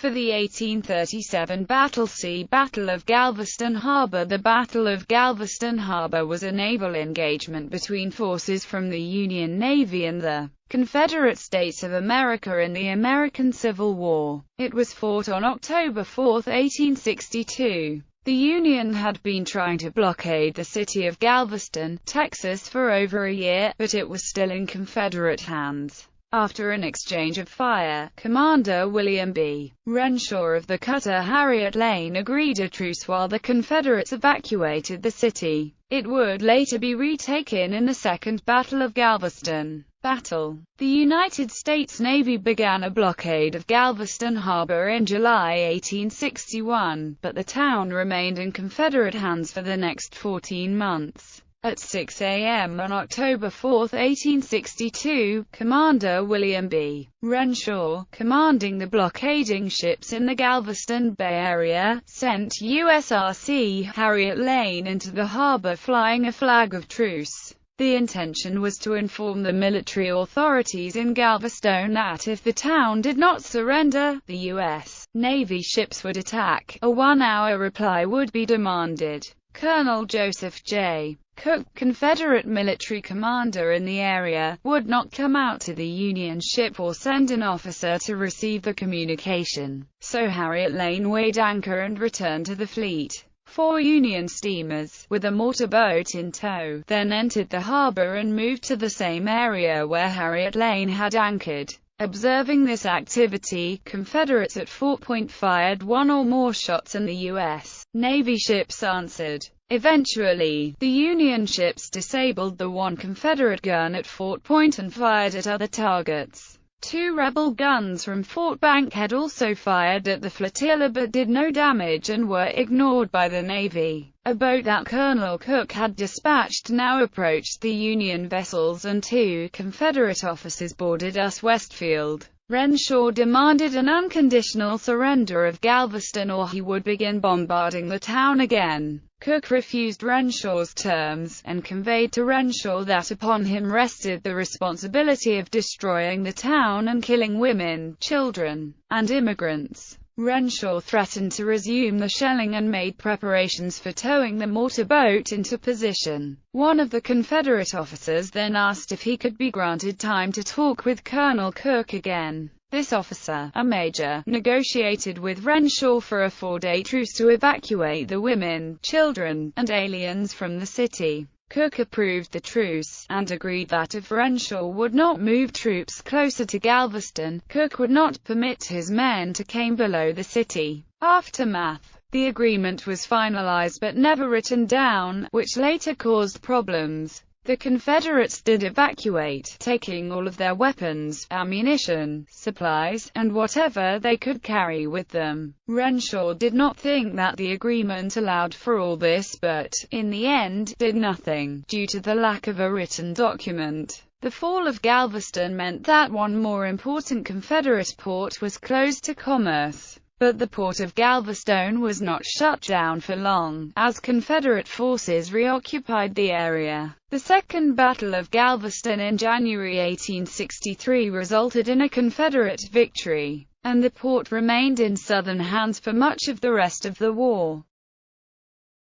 for the 1837 battle. See Battle of Galveston Harbor. The Battle of Galveston Harbor was a naval engagement between forces from the Union Navy and the Confederate States of America in the American Civil War. It was fought on October 4, 1862. The Union had been trying to blockade the city of Galveston, Texas for over a year, but it was still in Confederate hands. After an exchange of fire, Commander William B. Renshaw of the cutter Harriet Lane agreed a truce while the Confederates evacuated the city. It would later be retaken in the Second Battle of Galveston. The United States Navy began a blockade of Galveston Harbor in July 1861, but the town remained in Confederate hands for the next 14 months. At 6 a.m. on October 4, 1862, Commander William B. Renshaw, commanding the blockading ships in the Galveston Bay Area, sent USRC Harriet Lane into the harbor flying a flag of truce. The intention was to inform the military authorities in Galveston that if the town did not surrender, the U.S. Navy ships would attack. A one-hour reply would be demanded. Colonel Joseph J. Cook, Confederate military commander in the area, would not come out to the Union ship or send an officer to receive the communication. So Harriet Lane weighed anchor and returned to the fleet. 4 Union steamers, with a motorboat in tow, then entered the harbor and moved to the same area where Harriet Lane had anchored. Observing this activity, Confederates at Fort Point fired one or more shots and the U.S. Navy ships answered. Eventually, the Union ships disabled the one Confederate gun at Fort Point and fired at other targets. 2 rebel guns from Fort Bankhead also fired at the flotilla but did no damage and were ignored by the Navy. A boat that Colonel Cook had dispatched now approached the Union vessels and 2 Confederate officers boarded us Westfield. Renshaw demanded an unconditional surrender of Galveston or he would begin bombarding the town again. Cook refused Renshaw's terms, and conveyed to Renshaw that upon him rested the responsibility of destroying the town and killing women, children, and immigrants. Renshaw threatened to resume the shelling and made preparations for towing the motorboat into position. One of the Confederate officers then asked if he could be granted time to talk with Colonel Cook again. This officer, a major, negotiated with Renshaw for a 4-day truce to evacuate the women, children, and aliens from the city. Cook approved the truce, and agreed that if Renshaw would not move troops closer to Galveston, Cook would not permit his men to come below the city. Aftermath. The agreement was finalized but never written down, which later caused problems. The Confederates did evacuate, taking all of their weapons, ammunition, supplies, and whatever they could carry with them. Renshaw did not think that the agreement allowed for all this but, in the end, did nothing, due to the lack of a written document. The fall of Galveston meant that one more important Confederate port was closed to commerce. But the port of Galveston was not shut down for long, as Confederate forces reoccupied the area. The Second Battle of Galveston in January 1863 resulted in a Confederate victory, and the port remained in Southern hands for much of the rest of the war.